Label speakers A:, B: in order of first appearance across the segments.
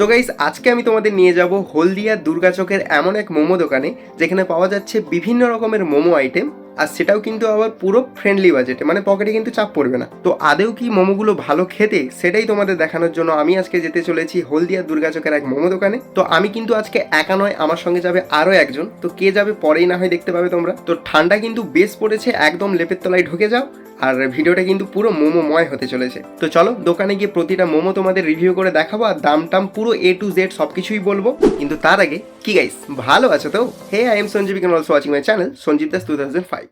A: তো গাইস আজকে আমি তোমাদের নিয়ে যাব হলদিয়া দুর্গাচকের এমন এক মোমো দোকানে যেখানে পাওয়া যাচ্ছে বিভিন্ন রকমের মোমো আইটেম, আর সেটাও কিন্তু আবার পুরো ফ্রেন্ডলি বাজেটে, মানে পকেটে কিন্তু চাপ পড়বে না। তো আদেও কি মোমোগুলো ভালো খেতে সেটাই তোমাদের দেখানোর জন্য আমি আজকে যেতে চলেছি হলদিয়া দুর্গাচকের এক মোমো দোকানে। তো আমি কিন্তু আজকে একা নয়, আমার সঙ্গে যাবে আরও একজন। তো কে যাবে পরেই না হয় দেখতে পাবে তোমরা। তো ঠান্ডা কিন্তু বেশ পড়েছে, একদম লেপের তলায় ঢুকে যাও, আর ভিডিওটা কিন্তু পুরো মোমোময় হতে চলেছে। তো চলো দোকানে গিয়ে প্রতিটা মোমো তোমাদের রিভিউ করে দেখাবো, আর দাম টাম পুরো A to Z সব কিছুই বলবো। কিন্তু তার আগে কি গাইস, ভালো আছো তো? Hey, I am Sanjeev, you can also watching my channel Sanjeev Das 2005।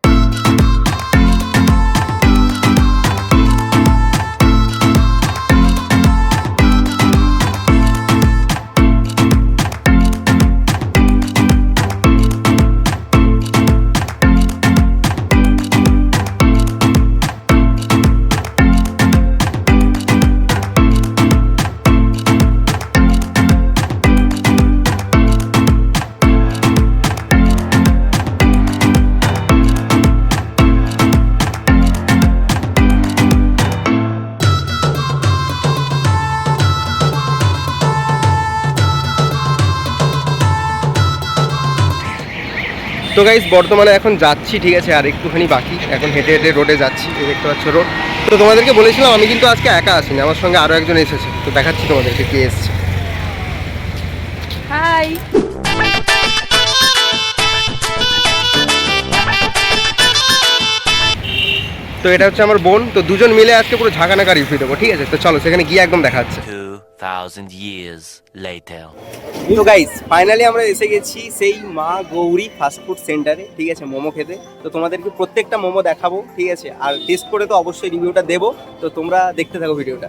A: তো গাইস বর্তমানে এখন যাচ্ছি, ঠিক আছে, আর একটুখানি বাকি, এখন হেঁটে হেঁটে রোডে যাচ্ছি, এই দেখতে পাচ্ছ রোড। তো তোমাদেরকে বলেছিলাম আমি কিন্তু আজকে একা আসিনি, আমার সঙ্গে আরও একজন এসেছে। তো দেখাচ্ছি তোমাদেরকে কে এসেছে।
B: হাই।
A: তো এটা হচ্ছে আমার বোন। তো দুজন মিলে আজকে পুরো ঝাঁকানাকা রিভিউ দেবো, ঠিক আছে? তো চলো সেখানে গিয়ে একদম দেখাচ্ছে।
C: 2000 years later.
A: তো গাইস ফাইনালি আমরা এসে গেছি সেই মা গৌরী ফাস্টফুড সেন্টারে, ঠিক আছে, মোমো খেতে। তো তোমাদেরকে প্রত্যেকটা মোমো দেখাবো, ঠিক আছে, আর টেস্ট করে তো অবশ্যই রিভিউটা দেবো। তো তোমরা দেখতে থাকো ভিডিওটা।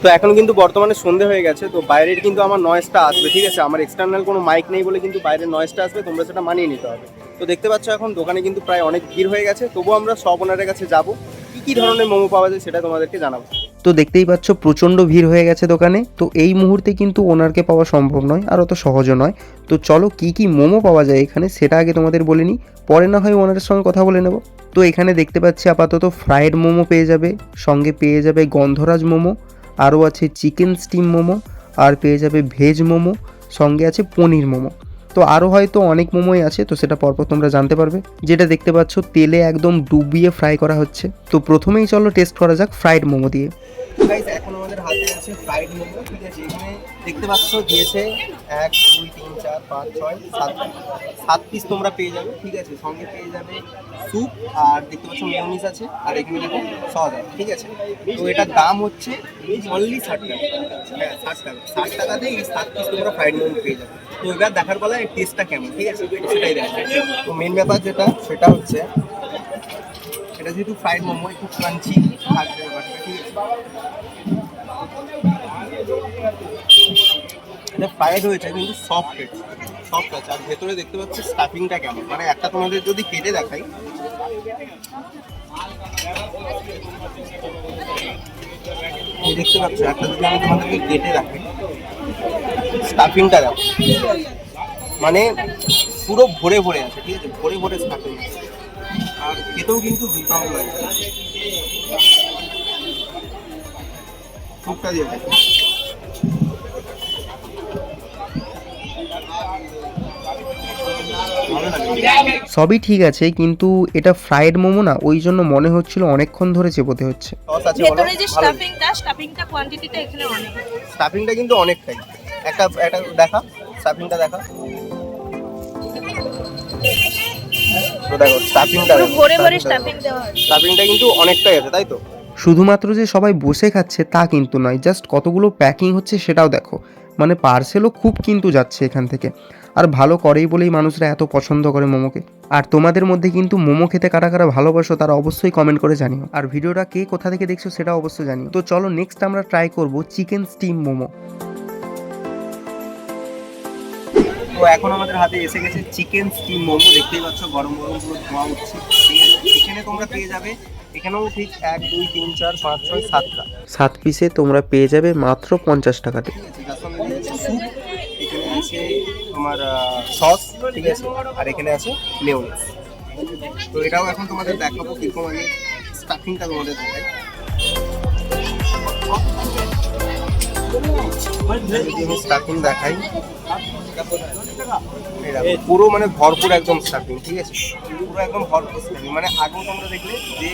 A: তো এখন কিন্তু বর্তমানে সন্ধে হয়ে গেছে, তো বাইরের কিন্তু আমার নয়েজটা আসবে, ঠিক আছে। আমার এক্সটার্নাল কোনো মাইক নেই বলে কিন্তু বাইরের নয়েজটা আসবে, তোমরা সেটা মানিয়ে নিতে হবে। তো দেখতে পাচ্ছ এখন দোকানে কিন্তু প্রায় অনেক ভিড় হয়ে গেছে, তবুও আমরা সব ওনারের কাছে যাবো, কী ধরনের মোমো পাওয়া যায় সেটা তোমাদেরকে জানাবো। তো দেখতেই পাচ্ছ প্রচণ্ড ভিড় হয়ে গেছে দোকানে। তো এই মুহূর্তে কিন্তু ওনারকে পাওয়া সম্ভব নয়, আর অত সহজও নয়। তো চলো কি কি মোমো পাওয়া যায় এখানে সেটা আগে তোমাদের বলে নিই, পরে না হয় ওনারের সঙ্গে কথা বলে নেব। তো এখানে দেখতে পাচ্ছি আপাতত ফ্রায়েড মোমো পেয়ে যাবে, সঙ্গে পেয়ে যাবে গন্ধরাজ মোমো, আরও আছে চিকেন স্টিম মোমো, আর পেয়ে যাবে ভেজ মোমো, সঙ্গে আছে পনির মোমো। তো আরও হয়তো অনেক মোমোই আছে, তো সেটা পরপর তোমরা জানতে পারবে। যেটা দেখতে পাচ্ছ তেলে একদম ডুবিয়ে ফ্রাই করা হচ্ছে। তো প্রথমেই চলো টেস্ট করা যাক ফ্রাইড মোমো দিয়ে। গাইস এখন আমাদের হাতে আছে ফ্রাইড মোমো, ঠিক আছে। এখানে দেখতে পাচ্ছ দিয়েছে 1 2 3 4 5 6 7 পিস তোমরা পেয়ে যাবে, ঠিক আছে। সঙ্গে পেয়ে যাবে স্যুপ, আর দেখতে পাচ্ছ মেয়োনিজ আছে, আর এখানে দেখো সস আছে, ঠিক আছে। তো এটার দাম হচ্ছে অনলি 60 টাকা। হ্যাঁ 60 টাকা, 60 টাকাতে এই 7 পিস তোমরা ফ্রাইড মোমো পেয়ে যাবে। তো এবার দেখার বেলায় টেস্টটা কেমন, ঠিক আছে, সেটাই দেখা। তো মেন ব্যাপার যেটা সেটা হচ্ছে এটা যেহেতু ফ্রাইড মোমো একটু ক্রাঞ্চি থাকবে ব্যাপারটা, ঠিক আছে। এটা ফ্রাইড হয়েছে কিন্তু সফট আছে, আর ভেতরে দেখতে পাচ্ছি স্টাফিংটা কেমন, মানে একটা তোমাদের যদি কেটে দেখাই, দেখতে পাচ্ছ একটা যদি আমি তোমাদেরকে কেটে দেখাই, স্টাফিংটা দেখো, মানে পুরো ভরে ভরে আছে, ঠিক আছে, ভরে ভরে স্টাফিং আছে। আর খেতেও কিন্তু দুর্দান্ত লাগে, টুকটা দিয়ে থাকে। সবই ঠিক আছে, কিন্তু এটা ফ্রাইড মোমো না, ওই জন্য মনে হচ্ছিল অনেকক্ষণ ধরে চেপোতে হচ্ছে।
B: ভেতরে যে স্টাফিংটা কোয়ান্টিটিটা এখানে অনেক।
A: স্টাফিংটা কিন্তু অনেকটাই। একটা দেখা, স্টাফিংটা দেখা। তো দেখো স্টাফিংটা,
B: ভরে ভরে স্টাফিং দেওয়া আছে।
A: স্টাফিংটা কিন্তু অনেকটাই আছে, তাই তো? শুধুমাত্র যে সবাই বসে খাচ্ছে তা কিন্তু নয়, জাস্ট কতগুলো প্যাকিং হচ্ছে সেটাও দেখো, মানে পার্সেলও খুব কিন্তু যাচ্ছে এখান থেকে। আর ভালো করেই বলেই মানুষরা এত পছন্দ করে মোমোকে। আর তোমাদের মধ্যে কিন্তু মোমো খেতে কারা কারা ভালোবাসো তারা অবশ্যই কমেন্ট করে জানিও, আর ভিডিওটা কে কোথা থেকে দেখছো সেটা অবশ্যই জানিও। তো চলো নেক্সট আমরা ট্রাই করব চিকেন স্টিম মোমো। তো এখন আমাদের হাতে এসে গেছে চিকেন স্টিম মোমো, দেখতেই পাচ্ছ গরম গরম পুরো ধোঁয়া উঠছে, ঠিক আছে। এখানে তোমরা পেয়ে যাবে, এখানেও ঠিক 1 2 3 4 5 6 7টা 7 পিসে তোমরা পেয়ে যাবে মাত্র 50 টাকাতে, ঠিক আছে। যার সঙ্গে দিয়েছে স্যুপ, এখানে আছে তোমার সস, ঠিক আছে, আর এখানে আছে মেয়োনিজ। তো এটাও এখন তোমাদের দেখাবো কিরকম, আমি স্টাফিংটা তোমাদের দেখাই। স্টাফিং দেখাই, এই দেখো, পুরো মানে ভরপুর একদম স্টাফিং, ঠিক আছে, পুরো একদম ভরপুর স্টাফিং। মানে আগেও তোমরা দেখলে যে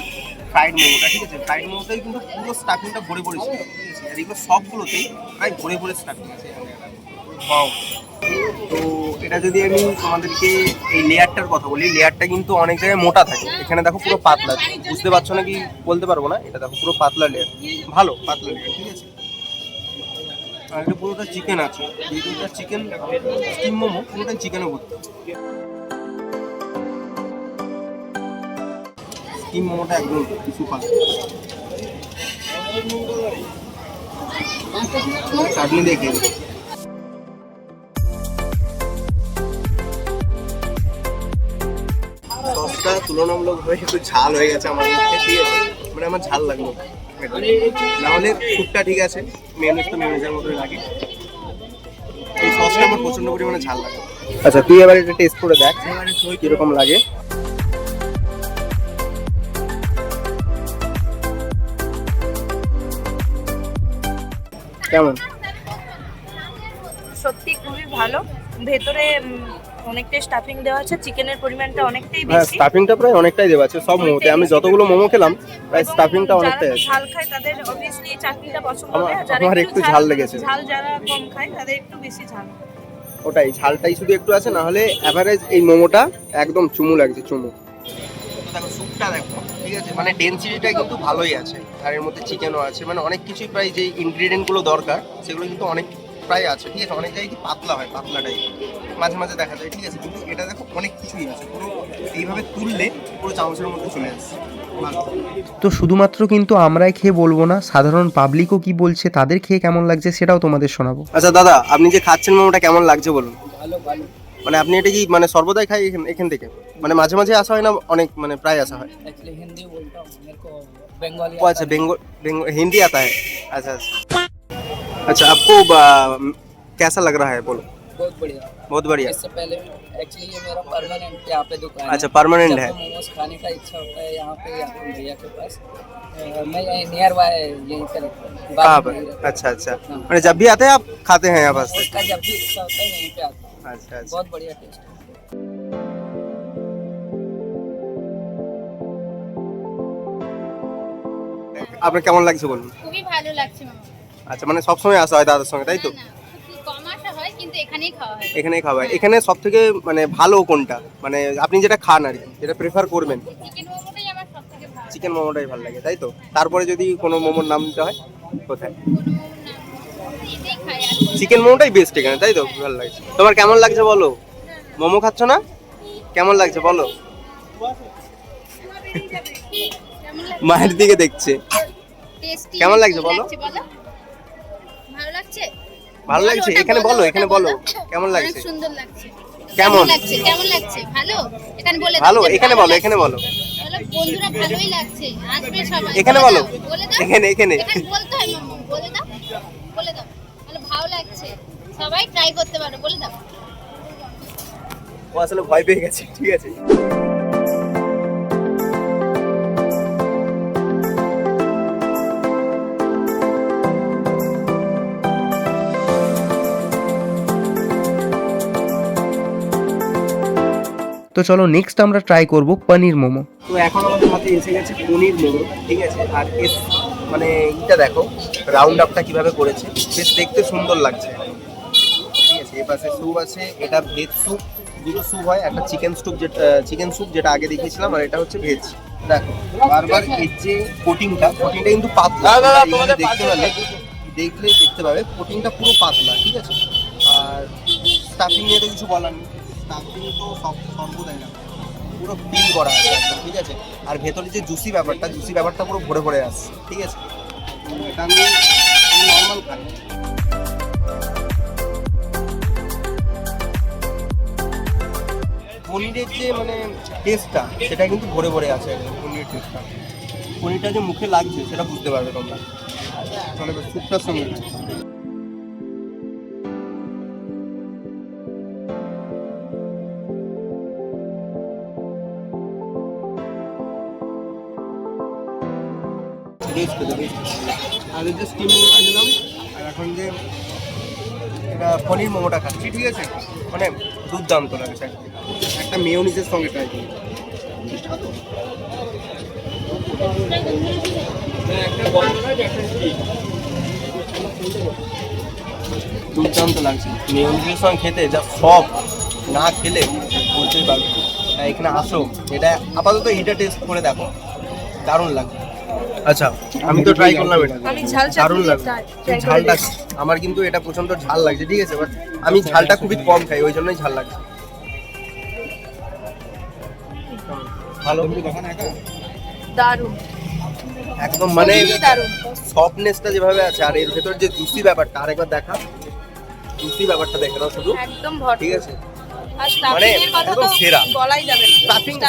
A: ফ্রাইড মোমোটা, ঠিক আছে, ফ্রাইড মোমোটাই কিন্তু পুরো স্টাফিংটা ভরে ভরে ছিল, ঠিক আছে, আর এগুলো সবগুলোতেই প্রায় ভরে ভরে স্টাফিং আছে। Wow! তো এটা যদি আমি তোমাদেরকে এই লেয়ারটার কথা বলি, লেয়ারটা কিন্তু অনেক জায়গায় মোটা থাকে, এখানে দেখো পুরো পাতলা, বুঝতে পারছো না কি বলতে পারবো না, এটা দেখো পুরো পাতলা লেয়ার, ভালো পাতলা লেয়ার, ঠিক আছে। আর এটা পুরোটা চিকেন আছে, যেহেতু এটা চিকেন স্টিম মোমো, পুরোটাই চিকেনে ভর্তি। স্টিম মোমোটা একদম সুপার। চাটনি দেখে সসটা তুলনামূলকভাবে একটু ঝাল হয়ে গেছে আমার মধ্যে, ঠিক আছে, মানে আমার ঝাল লাগলো, না হলে স্যুপটা ঠিক আছে, মেয়োনিজ তো মেয়োনিজের মতোই লাগে, এই সসটা আমার প্রচন্ড পরিমাণে ঝাল লাগে। আচ্ছা তুই এবার এটা টেস্ট করে দেখ কিরকম লাগে। কেমন?
B: সত্যি খুবই ভালো। ভেতরে অনেকটাই স্টাফিং দেওয়া আছে, চিকেনের পরিমাণটা অনেকটাই
A: হ্যাঁ,
B: বেশি।
A: স্টাফিংটা প্রায় অনেকটাই দেওয়া আছে সব মোমোতে, আমি যতগুলো মোমো খেলাম প্রায়
B: এবং
A: স্টাফিংটা
B: যারা
A: অনেকটাই আছে।
B: ঝাল খায় তাদের অবভিয়াসলি এই চাটনিটা পছন্দ হবে, আর যারা
A: আমার একটু ঝাল লেগেছে।
B: ঝাল যারা কম খায় তাদের একটু বেশি ঝাল।
A: ওটাই, ঝালটাই শুধু একটু আছে, না হলে অ্যাভারেজ এই মোমোটা একদম চুমু লাগছে, চুমু। দেখো স্যুপটা দেখো, ঠিক আছে, মানে ডেনসিটিটা কিন্তু ভালোই আছে, আর এর মধ্যে চিকেনও আছে, মানে অনেক কিছুই প্রায় যে ইনগ্রেডিয়েন্টগুলো দরকার সেগুলো কিন্তু অনেক প্রায় আছে, ঠিক আছে। অনেক জায়গায় কি পাতলা হয়, পাতলাটাই মাঝে মাঝে দেখা যায়, ঠিক আছে, কিন্তু এটা দেখো অনেক কিছুই আছে, পুরো এইভাবে তুললে পুরো চামচের মধ্যে চলে আসছে।
D: তো শুধুমাত্র কিন্তু আমরাই খেয়ে বলবো না, সাধারণ পাবলিকও কি বলছে, তাদের খেয়ে কেমন লাগছে সেটাও তোমাদের শোনাবো।
A: আচ্ছা দাদা, আপনি যে খাচ্ছেন মোমোটা কেমন লাগছে বলুন? মানে আপনি এটা কি মানে সর্বদাই খাই এখান থেকে, মানে মাঝে মাঝে আসা হয় না, অনেক মানে প্রায় আসা হয়?
E: एक्चुअली हिंदी बोलता हूँ, मेरे को बंगाली
A: वो अच्छा, हिंदी आता है, अच्छा अच्छा। अच्छा आपको कैसा लग रहा है बोलो?
E: बहुत बढ़िया।
A: बहुत बढ़िया।
E: इससे पहले एक्चुअली ये मेरा परमानेंट यहाँ पे दुकान
A: अच्छा, परमानेंट है।
E: जब मोमोज खाने का इच्छा होता है यहाँ पे आते हैं भैया के पास। मैं नियर बाय यहीं पे रहता हूँ,
A: कहाँ
E: बाजू
A: पर?
E: में ही रहता
A: अच्छा अच्छा, मैंने जब भी आते हैं आप खाते हैं यहाँ
E: हूँ।
A: पास?
E: उसका जब भी इच्छा होता है यहीं पे आता हूँ।
A: अच्छा अच्छा।
E: बहुत बढ़िया टेस्ट है।
A: আপনার কেমন লাগছে বলুন?
F: খুবই ভালো লাগছে মামা।
A: আচ্ছা, মানে সবসময় আসা হয় দাদার সঙ্গে, তাই তো?
F: না, খুব কম আসা হয় কিন্তু এখানেই খাওয়া হয়।
A: এখানেই খাওয়া হয়। এখানে সব থেকে মানে ভালো কোনটা, মানে আপনি যেটা খান আর কি, যেটা প্রেফার করবেন?
F: চিকেন মোমোটাই আমার সবথেকে ভালো।
A: চিকেন মোমোটাই ভালো লাগে, তাই তো? তারপরে যদি কোনো মোমোর নাম দিতে হয় কোথায়?
F: কোনো মোমো না, এটাই খাই আর কোনো-
A: চিকেন মোমোটাই বেস্ট এখানে, তাই তো? ভালো লাগছে। তোমার কেমন লাগছে বলো? মোমো খাচ্ছ না? কেমন লাগছে বলো?
F: কেমন লাগছে?
A: মায়ের দিকে দেখছে।
F: টেস্টি
A: কেমন লাগছে বলো?
F: বলো? ভালো লাগছে?
A: ভালো লাগছে?
F: ওটা
A: এখানে বলো, এখানে
F: ওটা
A: বলো। কেমন
F: অনেক
A: লাগছে?
F: সুন্দর লাগছে।
A: কেমন?
F: লাগছে? কেমন লাগছে? ভালো? এখানে বলে দাও
A: ভালো,
F: যে
A: এখানে
F: ভালো
A: বলো,
F: লাগছে।
A: এখানে বলো।
F: বলো, বন্ধুরা ভালোই লাগছে, আসবে সবাই।
A: এখানে
F: বলে
A: বলো।
F: দাও, বলে দাও।
A: এখানে, এখানে।
F: এখানে বলতে হয় মাম্মা, বলে দাও, বলে দাও। বলো ভালো লাগছে, সবাই ট্রাই করতে পারো, বলে দাও।
A: ও আসলে ভয় পেয়ে গেছে, ঠিক আছে।
D: তো চলো নেক্সট আমরা ট্রাই করব পনির মোমো।
A: তো এখন আমাদের হাতে এসে গেছে পনির মোমো, ঠিক আছে। আর এর মানে এইটা দেখো, রাউন্ড আপটা কিভাবে করেছে, বেশ দেখতে সুন্দর লাগছে, ঠিক আছে। এর পাশে স্যুপ আছে, এটা ভেজ স্যুপ, দুটো স্যুপ হয়, একটা চিকেন স্যুপ যেটা আগে দেখিয়েছিলাম, আর এটা হচ্ছে ভেজ। দেখো বারবার এর যে কোটিংটা কিন্তু পাতলা, এইভাবে দেখতে পাবে কোটিংটা পুরো পাতলা, ঠিক আছে। আর স্টাফিং নিয়ে তো কিছু বলার নেই, স্টাফিং তো সর্বদাই না, পুরো ফিল করা আছে একদম, ঠিক আছে। আর ভেতরে যে জুসি ব্যাপারটা পুরো ভরে ভরে আসছে, ঠিক আছে। এটা আমি নর্মাল খাই। পনিরের যে মানে টেস্টটা, সেটা কিন্তু ভরে ভরে আছে একদম, পনিরের টেস্টটা। পনিরটা যে মুখে লাগছে সেটা বুঝতে পারবে তোমরা। চলো স্যুপটার সঙ্গে খাই। বেস্ট খেতে বেস্ট। আর এই যে স্টিম মোমোটা খেলাম, আর এখন যে এটা পনির মোমোটা খাচ্ছি, ঠিক আছে, মানে দুর্দান্ত লাগছে। একটা মেয়োনিজের সঙ্গে ট্রাই করি। দুর্দান্ত লাগছে মেয়োনিজের সঙ্গে খেতে, যা সব না খেলে বলতেই পারবে না। তাই এখানে আসো, এটা আপাতত এইটা টেস্ট করে দেখো, দারুণ লাগবে। আচ্ছা আমি তো ট্রাই করলাম এটা,
B: আমি ঝাল
A: দারুণ
B: চাটনি
A: লাগবে।
B: ট্রাই করে
A: ঝালটা
B: দেখছি।
A: আমার কিন্তু এটা প্রচন্ড ঝাল লাগছে, ঠিক আছে, বাট আমি ঝালটা খুবই কম খাই, ওই জন্যই ঝাল লাগছে। ভালো
B: দারুণ,
A: একদম, মানে
B: খুবই দারুণ।
A: সফটনেসটা যেভাবে আছে, আর এর ভেতর যে জুসি ব্যাপারটা, আরেকবার দেখা, জুসি ব্যাপারটা দেখে নাও শুধু,
B: একদম ভরপুর।
A: ঠিক আছে।
B: আর
A: মানে
B: স্টাফিং এর কথা
A: একদম
B: তো
A: সেরা।
B: বলাই যাবে না।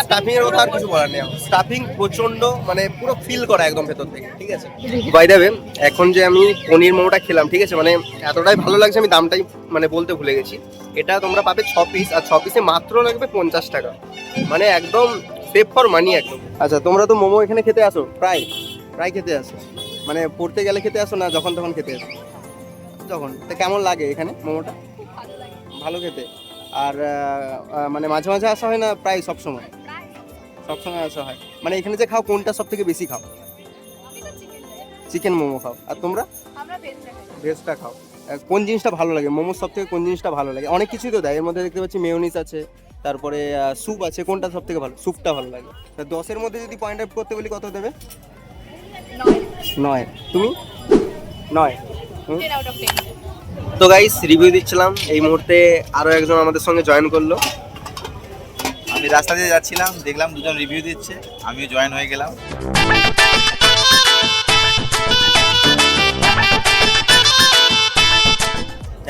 A: স্টাফিং এর কথা আর কিছু বলার নেই, স্টাফিং প্রচন্ড, মানে পুরো ফিল করা একদম ভেতর থেকে, ঠিক আছে। বাই দ্য ওয়ে, এখন যে আমি পনির মোমোটা খেলাম, ঠিক আছে, মানে এতটাই ভালো লাগছে আমি দামটাই মানে বলতে ভুলে গেছি। এটা তোমরা পাবে 6 পিস, আর 6 পিসে মাত্র লাগবে 50 টাকা, মানে একদম সেভ ফর মানি একদম। আচ্ছা তোমরা তো মোমো এখানে খেতে আসো, প্রায় খেতে আসো, মানে পড়তে গেলে খেতে আসো না যখন তখন খেতে আসো? যখন। তা কেমন লাগে এখানে মোমোটা? ভালো খেতে। আর মানে মাঝে মাঝে আসা হয় না, প্রায় সবসময় আসা হয়? মানে এখানে যে খাও কোনটা সব থেকে বেশি খাও? চিকেন মোমো খাও। আর তোমরা? ভেজটা খাও। কোন জিনিসটা ভালো লাগে মোমোর সব থেকে? কোন জিনিসটা ভালো লাগে? অনেক কিছুই তো দেয়, এর মধ্যে দেখতে পাচ্ছি মেয়োনিজ আছে, তারপরে স্যুপ আছে, কোনটা সব থেকে ভালো? স্যুপটা ভালো লাগে। তা 10-এর মধ্যে যদি পয়েন্ট আউট করতে বলি কত দেবে? 9। তুমি? 9। তো গাইস রিভিউ দিচ্ছিলাম, এই মুহূর্তে আরো একজন আমাদের সঙ্গে জয়েন করলো।
G: আমি রাস্তা দিয়ে যাচ্ছিলাম, দেখলাম দুজন রিভিউ দিচ্ছে, আমিও জয়েন হয়ে গেলাম।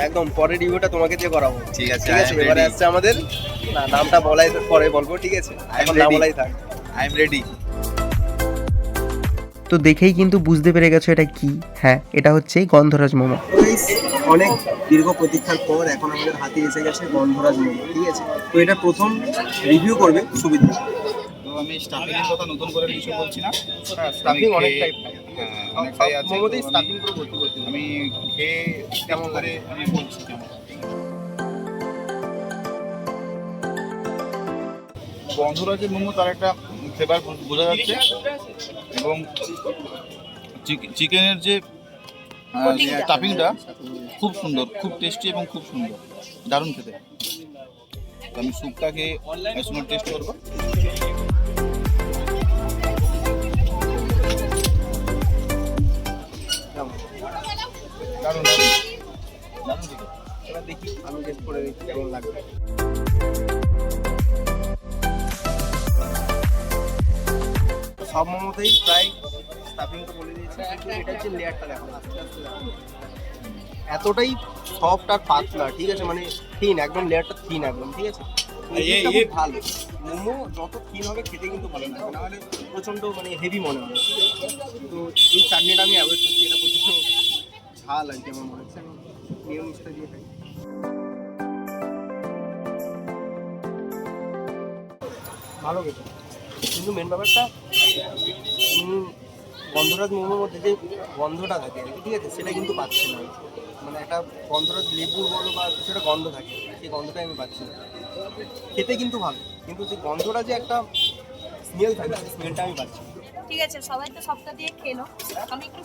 A: একদম পরের রিভিউটা তোমাকে দিয়ে করাবো,
G: ঠিক আছে,
A: ঠিক আছে। এবারে আসছে আমাদের, না নামটা বলাই পরে বলবো, ঠিক আছে, এখন না বলাই থাক।
G: I am ready.
D: তো দেখেই কিন্তু বুঝতে পেরে গেছো এটা কি। হ্যাঁ, এটা হচ্ছে গন্ধরাজ মোমো।
A: অনেক দীর্ঘ প্রতীক্ষার পর এখন আমাদের হাতে এসে গেছে গন্ধরাজ মোমো, ঠিক আছে। তো এটা প্রথম রিভিউ করবে সুবিধা।
G: তো আমি স্টাফিং এর কথা নতুন করে কিছু বলছি না,
A: স্টাফিং
G: আমি
A: অনেকটাই
G: খেয়ে- হ্যাঁ অনেকটাই আছে।
A: মোমোতেই
G: তো
A: স্টাফিং পুরো ভর্তি করতে হবে।
G: আমি খেয়ে কেমন করে আমি বলছি কেমন। গন্ধরাজের মোমো তার একটা ফ্লেভার বোঝা যাচ্ছে, এবং চিকেনের যে স্টাফিংটা খুব সুন্দর, খুব টেস্টি এবং খুব সুন্দর, দারুণ খেতে। তো আমি স্যুপটাকে এর সঙ্গে টেস্ট করবো। দারুণ দারুণ দারুণ খেতে।
A: এবার দেখি আমি টেস্ট করে দেখি কেমন লাগবে। সব মোমোতেই প্রায় স্টাফিং তো বলে দিয়েছি, কিন্তু এটা হচ্ছে লেয়ারটা দেখো, আস্তে আস্তে দেখো। এতটাই সফট আর পাতলা, ঠিক আছে, মানে থিন একদম, লেয়ারটা থিন একদম, ঠিক আছে। তো এই জিনিসটা খুব ভালো, মোমো যত থিন হবে খেতে কিন্তু ভালো লাগবে, না হলে প্রচণ্ড মানে হেভি মনে হয়। তো এই চাটনিটা আমি অ্যাভয়েড করছি, এটা প্রচণ্ড ঝাল আর কি আমার মনে হচ্ছে। আমি মেয়োনিজটা দিয়ে খাই। ভালো খেতে, কিন্তু মেন ব্যাপারটা গন্ধরাজ মোমোর মধ্যে যে গন্ধটা থাকে আর কি, ঠিক আছে, সেটা কিন্তু পাচ্ছি না। মানে একটা গন্ধরাজ লেবুর বলো বা কিছু একটা গন্ধ থাকে, সেই গন্ধটাই আমি পাচ্ছি না। খেতে কিন্তু ভালো, কিন্তু যে গন্ধটা যে একটা স্মেল থাকে, সেই স্মেলটা আমি পাচ্ছি না।
B: ঠিক আছে, সবাই তো সবটা দিয়ে খেলো, আমি একটু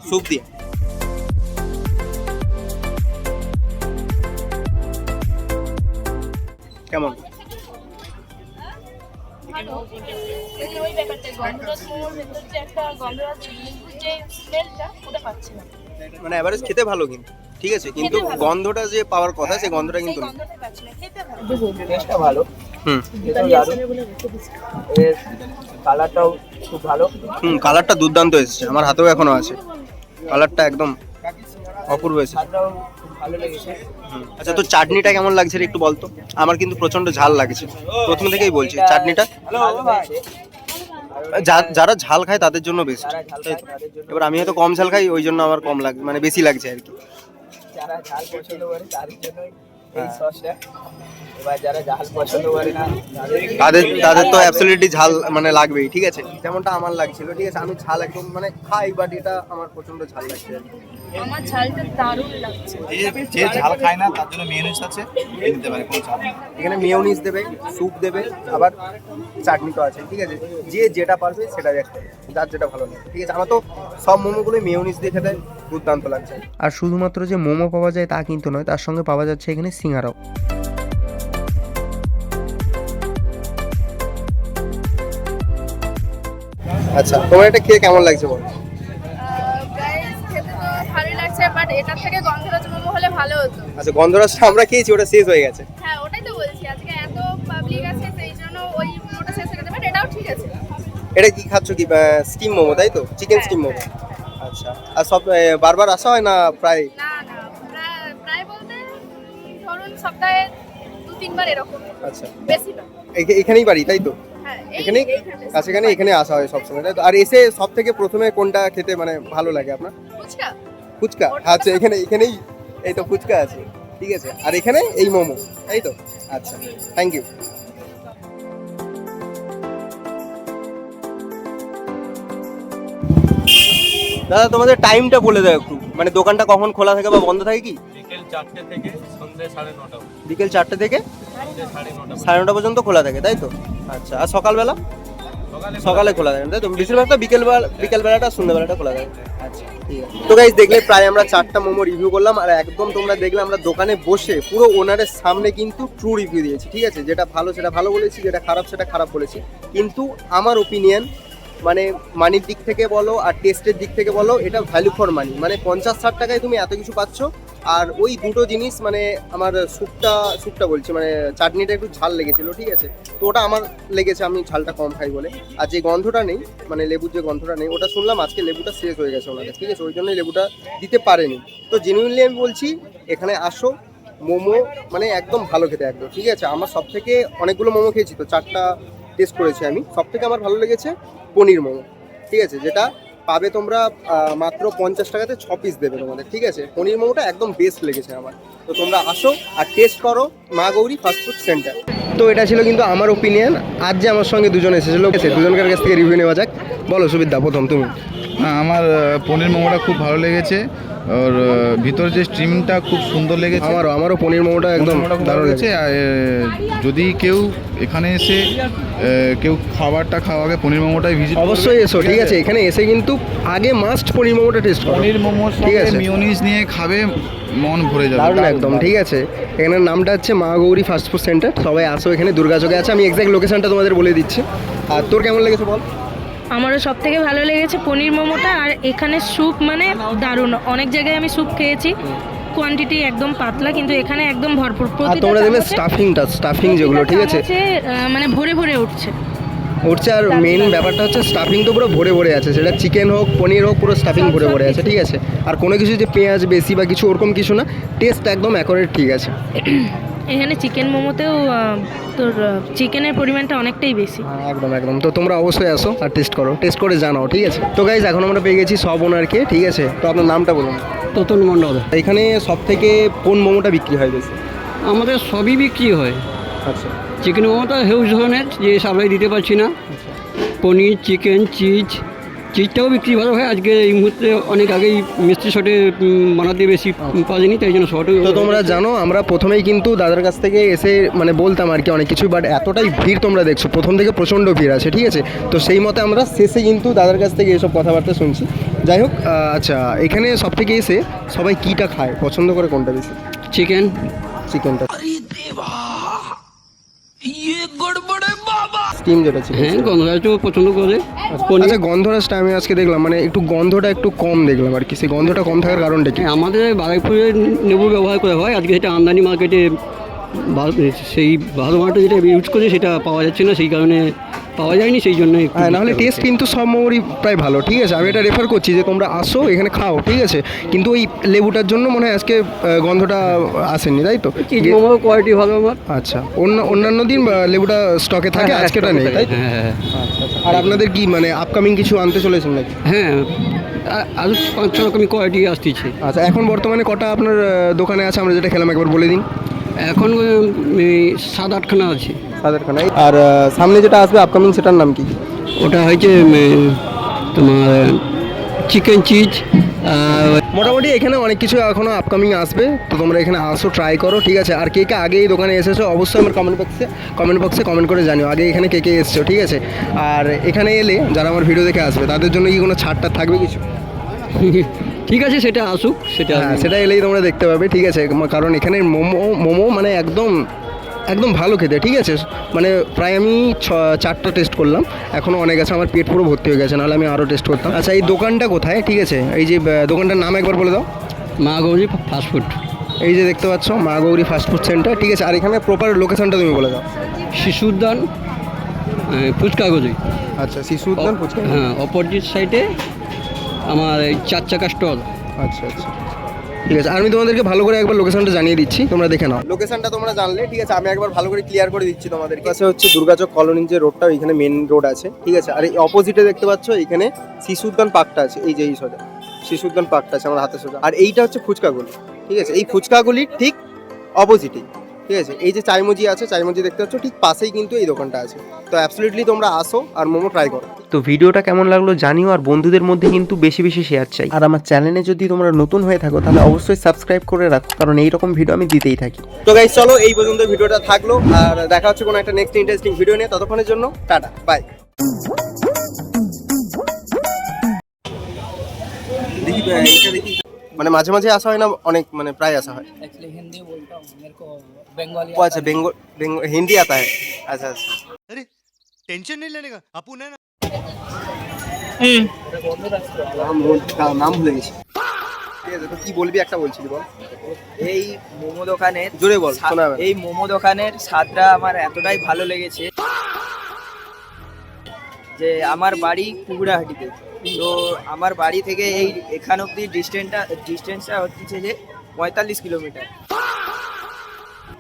A: স্যুপ দিয়ে কেমন?
B: ভালো, কিন্তু ওই ব্যাপারটা গন্ধরাজ মোমোর ভেতর যে একটা গন্ধরাজ লেবুর যে স্মেলটা, ওটা পাচ্ছি না।
A: মানে অ্যাভারেজ খেতে ভালো কিন্তু, ঠিক আছে, কিন্তু
B: খেতে ভালো।
A: গন্ধটা যে পাওয়ার কথা সেই গন্ধটা
B: সেই
A: কিন্তু নেই।
B: গন্ধটাই পাচ্ছি না, খেতে ভালো।
E: টেস্টটা ভালো,
A: হুম
E: এর কালারটাও খুব ভালো।
A: কালারটা দুর্দান্ত এসেছে, আমার হাতেও এখনো আছে, কালারটা একদম অপূর্ব এসেছে।
E: স্বাদটাও খুব ভালো লেগেছে।
A: আচ্ছা তো চাটনিটা কেমন লাগছে রে একটু বলতো? আমার কিন্তু প্রচন্ড ঝাল লাগছে, প্রথম থেকেই বলছি চাটনিটা যারা ঝাল খায় তাদের জন্য বেস্ট।
E: যারা ঝাল খায় তাদের জন্য,
A: এবার আমি হয়তো কম ঝাল খাই, ওই জন্য আমার কম লাগে, মানে বেশি লাগছে আর কি।
E: যারা ঝাল পছন্দ করে তাদের জন্য এই
A: হ্যাঁ।
E: সসটা এবার যারা ঝাল পছন্দ করে না
A: তাদের তো অ্যাবসলিউটলি ঝাল মানে লাগবেই, ঠিক আছে, যেমনটা আমার লাগছিল, ঠিক আছে, আমি ঝাল একদম মানে খাই, বাট এটা আমার প্রচন্ড ঝাল লাগছে।
B: আমার ঝালটা দারুণ লাগছে।
G: যে ঝাল খায় না তার জন্য মেয়োনিজ আছে, খেয়ে নিতে পারে, কোনো চাপ নেই।
A: এখানে মেয়োনিজ দেবে, স্যুপ দেবে, আবার চাটনি তো আছে, ঠিক আছে, যে যেটা পারবে সেটা দেখবে, যার যেটা ভালো লাগে, ঠিক আছে। আমার তো সব মোমোগুলোই মেয়োনিজ দিয়ে খেতে দুর্দান্ত লাগছে।
D: আর শুধুমাত্র যে মোমো পাওয়া যায় তা কিন্তু নয়, তার সঙ্গে পাওয়া যাচ্ছে এখানে সিঙ্গারাও।
A: আচ্ছা, তোমার এটা খেয়ে কেমন লাগছে বল?
B: গাইস খেতে তো ভালোই লাগছে, বাট এটার থেকে গন্ধরাজ মোমো হলে ভালো হতো।
A: আচ্ছা, গন্ধরাজটা আমরা খেয়েছি, ওটা শেষ হয়ে গেছে।
B: হ্যাঁ, ওটাই তো বলছি, আজকে এত পাবলিক আছে সেই জন্য ওই মোমোটা শেষ হয়ে গেছে, বাট এটাও ঠিক আছে।
A: এটা কি খাচ্ছ, কি স্টিম মোমো তাই তো, চিকেন স্টিম মোমো? আচ্ছা, আর সব বারবার আসা হয় না প্রায়?
B: না না, প্রায় বলতে ধরুন সপ্তাহে 2-3 বার এরকম।
A: আচ্ছা,
B: বেশি না।
A: এখানেই বাড়ি তাই তো?
B: হ্যাঁ,
A: এখানে কাছাকাছি, এখানে আসা হয় সবসময় তাই তো? আর এসে সব থেকে প্রথমে কোনটা খেতে মানে ভালো লাগে আপনার?
B: ফুচকা।
A: ফুচকা? আচ্ছা, এখানেই এই তো ফুচকা আছে, ঠিক আছে, আর এখানে এই মোমো তাই তো? আচ্ছা, থ্যাংক ইউ। দাদা, তোমাদের টাইমটা বলে দাও একটু, মানে দোকানটা কখন খোলা থাকে বা বন্ধ থাকে? কি
H: বিকেল 4টে থেকে সন্ধ্যে 9:30।
A: বিকেল 4টে থেকে
H: সন্ধ্যে 9:30।
A: 9:30 পর্যন্ত খোলা থাকে তাই তো? আচ্ছা, আর সকালবেলা? সকালে খোলা থাকে তাই তো? বেশিরভাগ তো বিকেলবেলাটা সন্ধ্যাবেলাটা খোলা থাকে। আচ্ছা, ঠিক আছে। তো গাইস, দেখলে প্রায় আমরা 4টা মোমো রিভিউ করলাম, আর একদম তোমরা দেখলে আমরা দোকানে বসে পুরো ওনারের সামনে কিন্তু ট্রু রিভিউ দিয়েছি, ঠিক আছে, যেটা ভালো সেটা ভালো বলেছি, যেটা খারাপ সেটা খারাপ বলেছি। কিন্তু আমার ওপিনিয়ন মানে মানির দিক থেকে বলো আর টেস্টের দিক থেকে বলো, এটা ভ্যালু ফর মানি, মানে 50-60 টাকায় তুমি এত কিছু পাচ্ছ। আর ওই দুটো জিনিস মানে আমার স্যুপটা বলছি, মানে চাটনিটা একটু ঝাল লেগেছিল, ঠিক আছে, তো ওটা আমার লেগেছে, আমি ঝালটা কম খাই বলে। আর যে গন্ধটা নেই, মানে লেবুর যে গন্ধটা নেই, ওটা শুনলাম আজকে লেবুটা শেষ হয়ে গেছে ওনাদের, ঠিক আছে, ওই জন্যই লেবুটা দিতে পারেনি। তো জেনুইনলি আমি বলছি, এখানে আসো, মোমো মানে একদম ভালো খেতে একদম, ঠিক আছে। আমার সব থেকে অনেকগুলো মোমো খেয়েছি, তো 4টা টেস্ট করেছি আমি, সব থেকে আমার ভালো লেগেছে পনির মোমো, ঠিক আছে, যেটা পাবে তোমরা মাত্র 50 টাকাতে 6 পিস দেবে তোমাদের, ঠিক আছে। পনির মোমোটা একদম বেস্ট লেগেছে আমার। তো তোমরা আসো আর টেস্ট করো মা গৌরী ফাস্টফুড সেন্টার। তো এটা ছিল কিন্তু আমার ওপিনিয়ন। আজ যে আমার সঙ্গে দুজন এসেছিলো, দুজনকার কাছ থেকে রিভিউ নেওয়া যাক। বলো সুবিধা, প্রথম তুমি।
G: আমার পনির মোমোটা খুব ভালো লেগেছে, আর ভিতর যে স্টিমটা খুব সুন্দর লেগেছে।
A: আমারও পনির মোমোটা একদম দারুণ
G: লেগেছে। যদি কেউ এখানে এসে কেউ খাবারটা খাওয়া আগে পনির মোমোটাই ভিজিট
A: অবশ্যই এসো, ঠিক আছে, এখানে এসে কিন্তু আগে মাস্ট পনির মোমোটা টেস্ট করো।
G: পনির মোমো
A: ঠিক আছে,
G: মিওনিজ নিয়ে খাবে, মন ভরে যাবে
A: দারুণ একদম, ঠিক আছে। এখানের নামটা হচ্ছে মা গৌরী ফাস্টফুড সেন্টার। সবাই আসো, এখানে দুর্গাচকে আছে। আমি এক্স্যাক্ট লোকেশনটা তোমাদের বলে দিচ্ছি। আর তোর কেমন লেগেছে বল?
I: আমারও সব থেকে ভালো লেগেছে পনির মোমোটা, আর এখানে স্যুপ মানে দারুণ। অনেক জায়গায় আমি স্যুপ খেয়েছি, কোয়ান্টিটি একদম পাতলা, কিন্তু এখানে একদম ভরপুর।
A: আর তোমরা দেখবে স্টাফিং যেগুলো, ঠিক আছে,
I: মানে ভরে ভরে উঠছে।
A: আর মেইন ব্যাপারটা হচ্ছে স্টাফিং তো পুরো ভরে ভরে আছে, সেটা চিকেন হোক পনির হোক, পুরো স্টাফিং ভরে ভরে আছে, ঠিক আছে। আর কোনো কিছু যে পেঁয়াজ বেশি বা কিছু ওরকম কিছু না, টেস্ট একদম অ্যাকুরেট, ঠিক আছে।
I: এখানে চিকেন মোমোতেও তোর চিকেনের পরিমাণটা অনেকটাই বেশি।
A: একদম। তো তোমরা অবশ্যই আসো আর টেস্ট করে জানাও, ঠিক আছে। তো গাইজ, এখন আমরা পেয়ে গেছি সব ওনারকে, ঠিক আছে। তো আপনার নামটা বলুন।
E: তোতন মণ্ডল।
A: এখানে সব থেকে কোন মোমোটা বিক্রি হয় বেশি?
E: আমাদের সবই বিক্রি হয়।
A: আচ্ছা,
E: চিকেন মোমোটা হিউজ ধরনের, যে সবাই দিতে পারছি না। পনির, চিকেন, চিজটাও বিক্রি ভালো হয়। আজকে এই মুহূর্তে অনেক আগেই মিষ্টি শটে বানাতে বেশি পারিনি, তাই জন্য শটে।
A: তো তোমরা জানো, আমরা প্রথমেই কিন্তু দাদার কাছ থেকে এসে মানে বলতাম আর কি অনেক কিছু, বাট এতটাই ভিড় তোমরা দেখছো, প্রথম থেকে প্রচণ্ড ভিড় আছে, ঠিক আছে। তো সেই মতে আমরা শেষে কিন্তু দাদার কাছ থেকে এসব কথাবার্তা শুনছি। যাই হোক, আচ্ছা, এখানে সব থেকে এসে সবাই কীটা খায়, পছন্দ করে কোনটা বেশি? চিকেনটা। স্টিম যেটা ছিল,
E: হ্যাঁ, গন্ধরাজও পছন্দ করে।
A: আচ্ছা, গন্ধরাজটা আমি আজকে দেখলাম মানে একটু গন্ধটা একটু কম দেখলাম আর কি। সেই গন্ধটা কম থাকার কারণটা কি?
E: আমাদের বারুইপুরের লেবু ব্যবহার করা হয়, আজকে সেটা আমদানি মার্কেটে সেই ভালো মালটা যেটা ইউজ করে সেটা পাওয়া যাচ্ছে না, সেই কারণে পাওয়া যায়নি, সেই জন্য।
A: হ্যাঁ, নাহলে টেস্ট কিন্তু সব মোমোরই প্রায় ভালো, ঠিক আছে। আমি এটা রেফার করছি যে তোমরা আসো, এখানে খাও, ঠিক আছে। কিন্তু ওই লেবুটার জন্য মনে হয় আজকে গন্ধটা আসেনি, তাই তো?
E: চিজ মোমোর কোয়ালিটি ভালো আমার।
A: আচ্ছা, অন্যান্য দিন লেবুটা স্টকে থাকে, আজকেটা নেই, তাই তো?
E: হ্যাঁ।
A: আর আপনাদের কি মানে আপকামিং কিছু আনতে চলেছেন নাকি?
E: হ্যাঁ, আরও 5-6 রকমের কোয়ালিটি আসতেছে।
A: আচ্ছা, এখন বর্তমানে কটা আপনার দোকানে আছে, আমরা যেটা খেলাম একবার বলে দিন।
E: এখন 7-8খানা আছে।
A: 7-8খানা। আর সামনে যেটা আসবে আপকামিং সেটার নাম কি?
E: ওটা হয়েছে তোমার চিকেন চিজ।
A: মোটামুটি এখানে অনেক কিছু এখনো আপকামিং আসবে, তো তোমরা এখানে আসো, ট্রাই করো, ঠিক আছে। আর কে কে আগে এই দোকানে এসেছো অবশ্যই আমার কমেন্ট বক্সে কমেন্ট করে জানিও আগে এখানে কে কে এসেছো, ঠিক আছে। আর এখানে এলে যারা আমার ভিডিও দেখে আসবে তাদের জন্য কি কোনো ছাড়টা থাকবে কিছু?
E: ঠিক আছে, সেটা আসুক, সেটা
A: হ্যাঁ, সেটা এলেই তোমরা দেখতে পাবে, ঠিক আছে। কারণ এখানে মোমো মানে একদম ভালো খেতে, ঠিক আছে। মানে প্রায় আমি 4টা টেস্ট করলাম, এখনও অনেক আছে, আমার পেট পুরো ভর্তি হয়ে গেছে, নাহলে আমি আরও টেস্ট করতাম। আচ্ছা, এই দোকানটা কোথায়, ঠিক আছে? এই যে দোকানটার নাম একবার বলে দাও।
E: মা গৌরী ফাস্টফুড।
A: এই যে দেখতে পাচ্ছ মা গৌরী ফাস্টফুড সেন্টার, ঠিক আছে। আর এখানে প্রপার লোকেশনটা তুমি বলে দাও।
E: শিশু উদ্যান, ফুচকাগজি।
A: আচ্ছা, শিশু উদ্যান ফুচকা।
E: হ্যাঁ, অপোজিট সাইডে আমার এই 4 চাকা স্টল।
A: আচ্ছা আচ্ছা, ঠিক আছে। আমি তোমাদেরকে ভালো করে একবার লোকেশনটা জানিয়ে দিচ্ছি, তোমরা দেখে নাও। লোকেশনটা তোমরা জানলে, ঠিক আছে। আমি একবার ভালো করে ক্লিয়ার করে দিচ্ছি তোমাদের কাছে। হচ্ছে দুর্গাচক কলোনির যে রোডটা, ওইখানে মেন রোড আছে, ঠিক আছে। আর এই অপোজিটে দেখতে পাচ্ছ এখানে শিশু উদ্যান পার্কটা আছে, এই যে এই সোজা শিশু উদ্যান পার্কটা আছে আমার হাতে সোজা। আর এইটা হচ্ছে ফুচকাগুলি, ঠিক আছে। এই ফুচকাগুলির ঠিক অপোজিটেই, ঠিক আছে। এই যে চাইমজি আছে, চাইমজি দেখতে পাচ্ছ ঠিক পাশেই কিন্তু এই দোকানটা আছে। তো অ্যাবসলিউটলি তোমরা আসো আর মোমো ট্রাই করো।
D: তো ভিডিওটা কেমন লাগলো জানিও, আর বন্ধুদের মধ্যে কিন্তু বেশি বেশি শেয়ার চাই। আর আমার চ্যানেলে যদি তোমরা নতুন হয়ে থাকো তাহলে অবশ্যই সাবস্ক্রাইব করে রাখো, কারণ এইরকম ভিডিও আমি দিতেই থাকি।
A: তো গাইস, চলো এই পর্যন্ত ভিডিওটা থাকলো, আর দেখা হচ্ছে কোনো একটা নেক্সট ইন্টারেস্টিং ভিডিও নিয়ে। ততক্ষণের জন্য টাটা, বাই। মানে মাঝে মাঝে আসা হয় না, অনেক মানে প্রায় আসা হয়।
E: एक्चुअली हिंदी बोलता हूँ, मेरे को बंगाली
A: ও আচ্ছা, হিন্দি আতা है। আচ্ছা আচ্ছা,
H: टेंशन नहीं लेने का अपुन है ना।
A: নাম ভুলে গেছি, ঠিক আছে। তো কি বলবি, একটা বলছিলি বল।
J: এই মোমো দোকানের
A: জোরে বল, শোনা যাবে না।
J: এই মোমো দোকানের স্বাদটা আমার এতটাই ভালো লেগেছে যে আমার বাড়ি কুকুরাহাটিতে। তো আমার বাড়ি থেকে এই এখান অব্দি ডিস্টেন্সটা হচ্ছে যে 45 কিলোমিটার।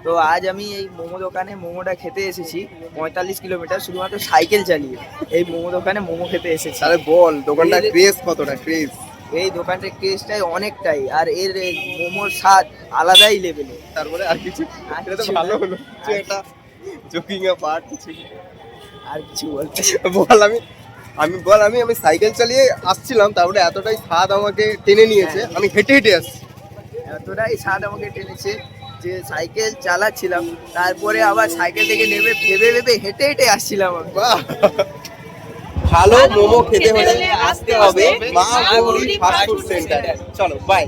J: তো আজ আমি এই মোমো দোকানে মোমোটা খেতে এসেছি 45 কিলোমিটার শুধুমাত্র সাইকেল চালিয়ে এই মোমো দোকানে মোমো খেতে এসেছি।
A: তাহলে বল দোকানটা ক্রেজ কতটা, ক্রেজ?
J: এই দোকানটার টেস্টটাই অনেকটাই, আর এর মোমোর স্বাদ আলাদাই লেভেলে।
A: তারপরে আর কিছু? এটা তো ভালো হলো, এটা জোকিং এ পার্ট কিছু।
J: আর কিছু বলতে
A: বল, আমি সাইকেল চালিয়ে আসছিলাম, তারপরে এতটাই স্বাদ আমাকে টেনে নিয়েছে, আমি হেঁটে হেঁটে আসছি।
J: এতটাই স্বাদ আমাকে টেনেছে যে সাইকেল চালাচ্ছিলাম, তারপরে আবার সাইকেল থেকে নেমে ভেবে হেঁটে হেঁটে আসছিলাম আমি।
A: বাহ! ভালো মোমো খেতে হলে আসতে হবে মা গৌরী ফাস্টফুড সেন্টারে। চলো, বাই।